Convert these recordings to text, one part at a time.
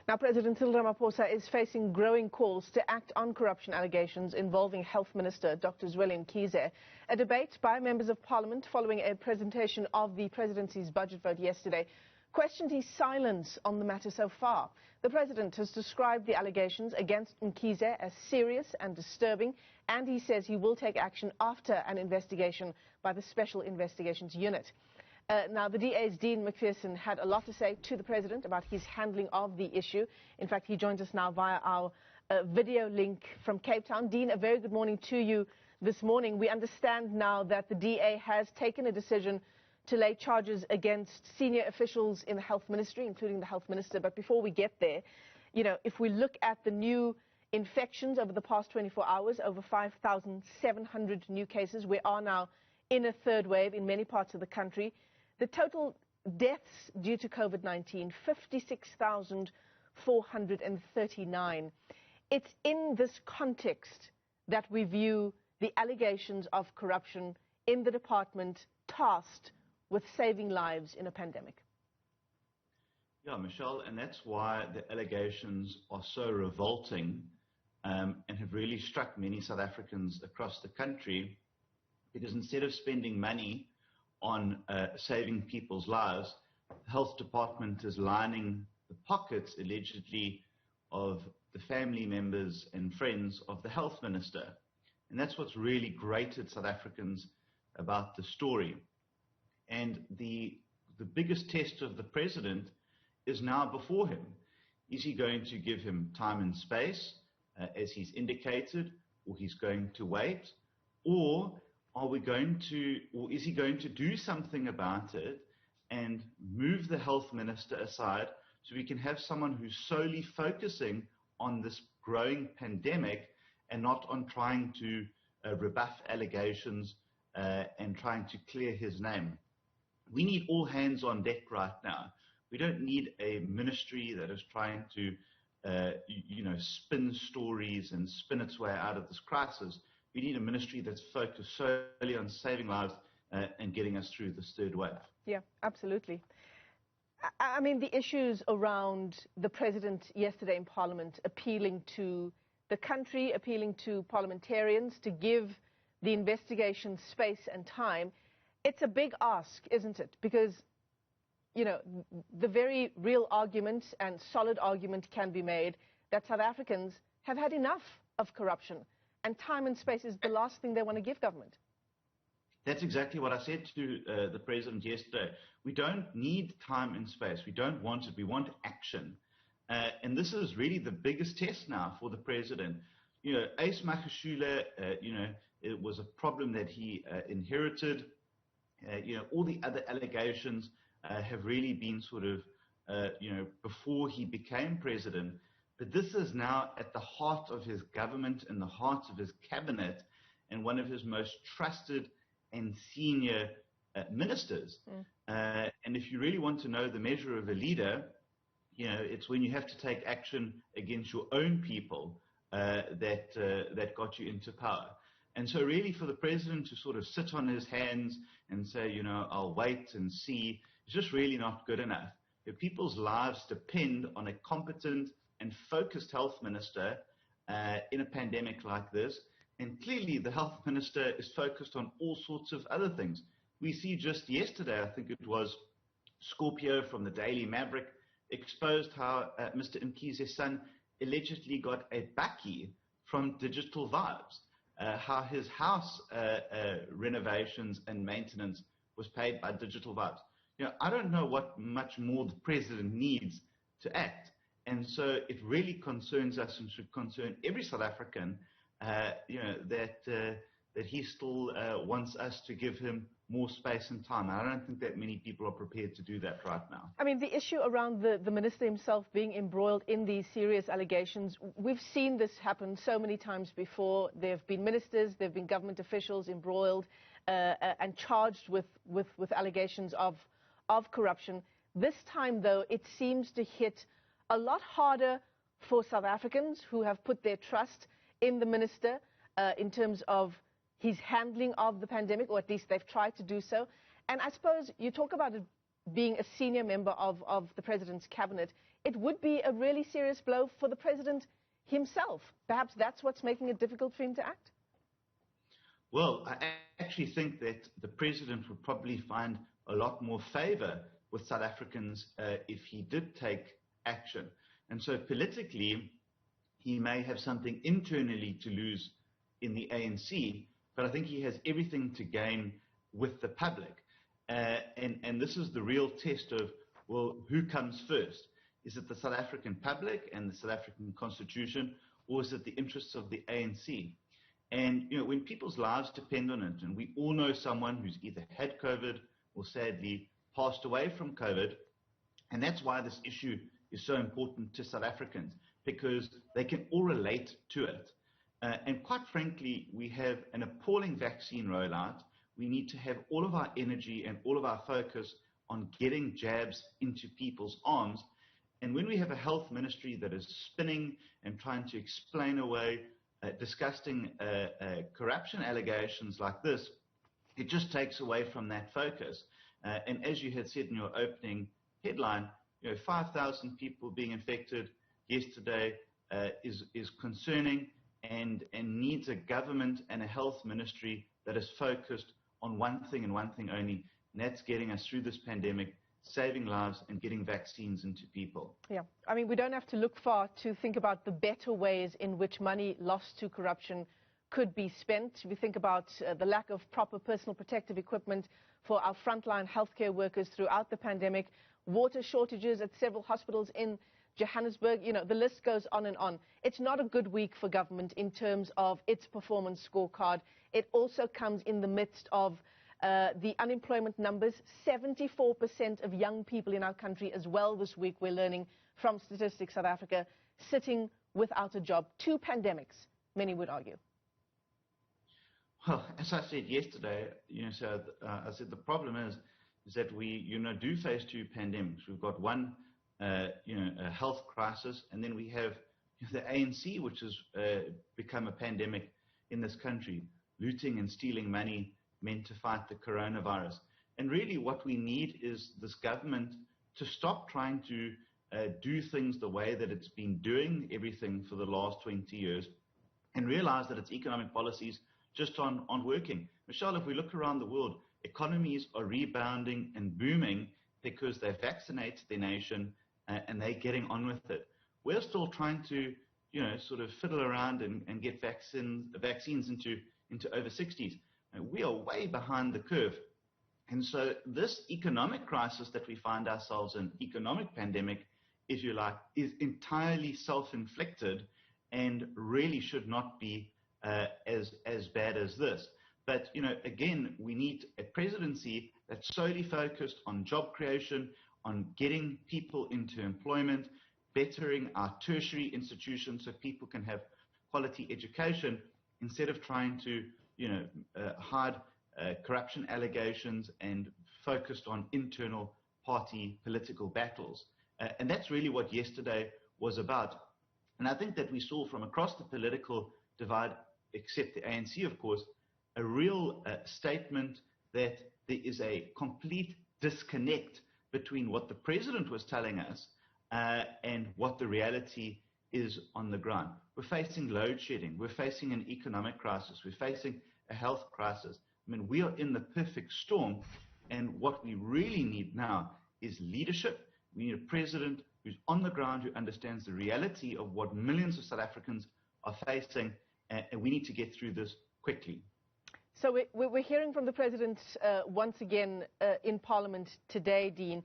Now, President Cyril Ramaphosa is facing growing calls to act on corruption allegations involving Health Minister Dr. Zweli Mkhize. A debate by members of Parliament following a presentation of the presidency's budget vote yesterday questioned his silence on the matter so far. The president has described the allegations against Mkhize as serious and disturbing, and he says he will take action after an investigation by the Special Investigations Unit. Now, the DA's Dean McPherson had a lot to say to the President about his handling of the issue. In fact, he joins us now via our video link from Cape Town. Dean, a very good morning to you this morning. We understand now that the DA has taken a decision to lay charges against senior officials in the Health Ministry, including the Health Minister. But before we get there, you know, if we look at the new infections over the past 24 hours, over 5,700 new cases. We are now in a third wave in many parts of the country. The total deaths due to COVID-19, 56,439. It's in this context that we view the allegations of corruption in the department tasked with saving lives in a pandemic. Yeah, Michelle, and that's why the allegations are so revolting and have really struck many South Africans across the country, because instead of spending money on saving people's lives, the health department is lining the pockets, allegedly, of the family members and friends of the health minister. And that's what's really grated South Africans about the story. And the biggest test of the president is now before him. Is he going to give him time and space, as he's indicated, or he's going to wait? Or is he going to do something about it and move the health minister aside so we can have someone who's solely focusing on this growing pandemic and not on trying to rebuff allegations and trying to clear his name? We need all hands on deck right now. We don't need a ministry that is trying to spin stories and spin its way out of this crisis. We need a ministry that's focused solely on saving lives and getting us through this third wave. Yeah, absolutely. I mean, the issues around the president yesterday in Parliament appealing to the country, appealing to parliamentarians to give the investigation space and time, it's a big ask, isn't it? Because, you know, the very real argument and solid argument can be made that South Africans have had enough of corruption. And time and space is the last thing they want to give government. That's exactly what I said to the president yesterday. We don't need time and space. We don't want it. We want action. And this is really the biggest test now for the president. You know, Ace Magashule, it was a problem that he inherited. All the other allegations have really been sort of, before he became president. But this is now at the heart of his government and the heart of his cabinet and one of his most trusted and senior ministers. And if you really want to know the measure of a leader, you know, it's when you have to take action against your own people that got you into power. And so really for the president to sort of sit on his hands and say, you know, I'll wait and see, is just really not good enough. If people's lives depend on a competent and focused health minister in a pandemic like this, and clearly the health minister is focused on all sorts of other things. We see just yesterday, I think it was Scorpio from the Daily Maverick, exposed how Mr. Mkhize's son allegedly got a bakkie from Digital Vibes, how his house renovations and maintenance was paid by Digital Vibes. You know, I don't know what much more the president needs to act. And so it really concerns us and should concern every South African, that he still wants us to give him more space and time. I don't think that many people are prepared to do that right now. I mean, the issue around the minister himself being embroiled in these serious allegations, we've seen this happen so many times before. There have been ministers, there have been government officials embroiled and charged with allegations of corruption. This time, though, it seems to hit a lot harder for South Africans who have put their trust in the minister in terms of his handling of the pandemic, or at least they've tried to do so. And I suppose you talk about it being a senior member of the president's cabinet. it would be a really serious blow for the president himself. Perhaps that's what's making it difficult for him to act? Well, I actually think that the president would probably find a lot more favor with South Africans if he did take action. And so politically, he may have something internally to lose in the ANC, but I think he has everything to gain with the public. And this is the real test of, well, who comes first? Is it the South African public and the South African Constitution, or is it the interests of the ANC? And, you know, when people's lives depend on it, and we all know someone who's either had COVID or sadly passed away from COVID, and that's why this issue is so important to South Africans, because they can all relate to it. And quite frankly, we have an appalling vaccine rollout. We need to have all of our energy and all of our focus on getting jabs into people's arms. And when we have a health ministry that is spinning and trying to explain away disgusting corruption allegations like this, it just takes away from that focus. And as you had said in your opening headline, 5,000 people being infected yesterday is concerning and needs a government and a health ministry that is focused on one thing and one thing only, and that's getting us through this pandemic, saving lives and getting vaccines into people. Yeah, I mean, we don't have to look far to think about the better ways in which money lost to corruption could be spent. We think about the lack of proper personal protective equipment for our frontline healthcare workers throughout the pandemic, water shortages at several hospitals in Johannesburg, the list goes on and on. It's not a good week for government in terms of its performance scorecard. It also comes in the midst of the unemployment numbers. 74% of young people in our country as well this week, we're learning from Statistics South Africa, sitting without a job. 2 pandemics, many would argue. Well, as I said yesterday, I said the problem is that we, do face 2 pandemics. We've got one, a health crisis, and then we have the ANC, which has become a pandemic in this country, looting and stealing money meant to fight the coronavirus. And really what we need is this government to stop trying to do things the way that it's been doing everything for the last 20 years and realize that its economic policies just aren't working. Michelle, if we look around the world, economies are rebounding and booming because they vaccinate their nation and they're getting on with it. We're still trying to, sort of fiddle around and get vaccines into over 60s. And we are way behind the curve. And so this economic crisis that we find ourselves in, economic pandemic, if you like, is entirely self-inflicted and really should not be as bad as this. But, again, we need a presidency that's solely focused on job creation, on getting people into employment, bettering our tertiary institutions so people can have quality education instead of trying to, hide corruption allegations and focused on internal party political battles. And that's really what yesterday was about. And I think that we saw from across the political divide, except the ANC, of course, a real statement that there is a complete disconnect between what the president was telling us and what the reality is on the ground. We're facing load shedding. We're facing an economic crisis. We're facing a health crisis. I mean, we are in the perfect storm. And what we really need now is leadership. We need a president who's on the ground, who understands the reality of what millions of South Africans are facing. And we need to get through this quickly. So we're hearing from the president once again in Parliament today, Dean.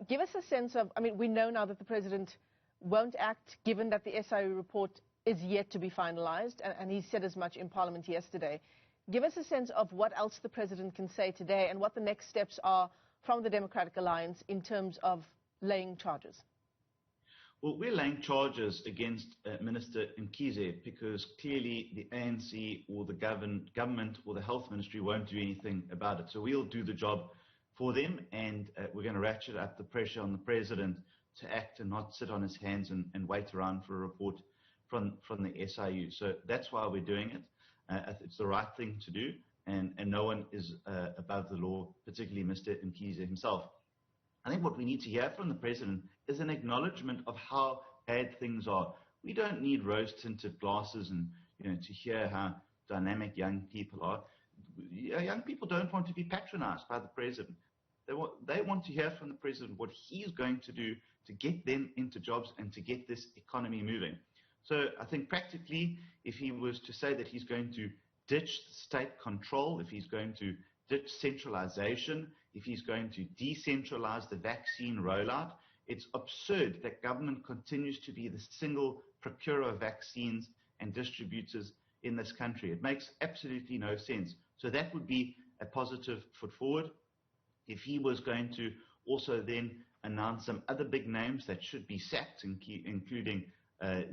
Give us a sense of, we know now that the president won't act given that the SIU report is yet to be finalized, and he said as much in Parliament yesterday. Give us a sense of what else the president can say today and what the next steps are from the Democratic Alliance in terms of laying charges. Well, we're laying charges against Minister Mkhize because clearly the ANC or the government or the health ministry won't do anything about it. So we'll do the job for them, and we're going to ratchet up the pressure on the president to act and not sit on his hands and wait around for a report from the SIU. So that's why we're doing it. It's the right thing to do, and no one is above the law, particularly Mr. Mkhize himself. I think what we need to hear from the President is an acknowledgement of how bad things are. We don't need rose-tinted glasses and to hear how dynamic young people are. Young people don't want to be patronized by the President. They want to hear from the President what he's going to do to get them into jobs and to get this economy moving. So I think practically, if he was to say that he's going to ditch state control, if he's going to ditch centralization, if he's going to decentralize the vaccine rollout, it's absurd that government continues to be the single procurer of vaccines and distributors in this country. It makes absolutely no sense. So that would be a positive foot forward. If he was going to also then announce some other big names that should be sacked, including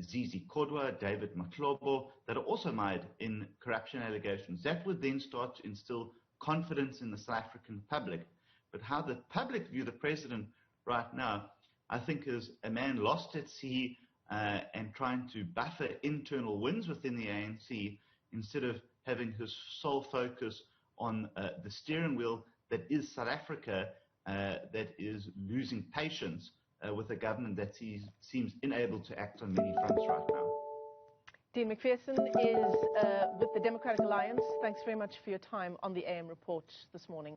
Zizi Kodwa, David Mahlobo, that are also mired in corruption allegations, that would then start to instill confidence in the South African public. But how the public view the President right now, I think, is a man lost at sea and trying to buffer internal wins within the ANC instead of having his sole focus on the steering wheel that is South Africa, that is losing patience with a government that seems unable to act on many fronts right now. Dean McPherson is with the Democratic Alliance. Thanks very much for your time on the AM Report this morning.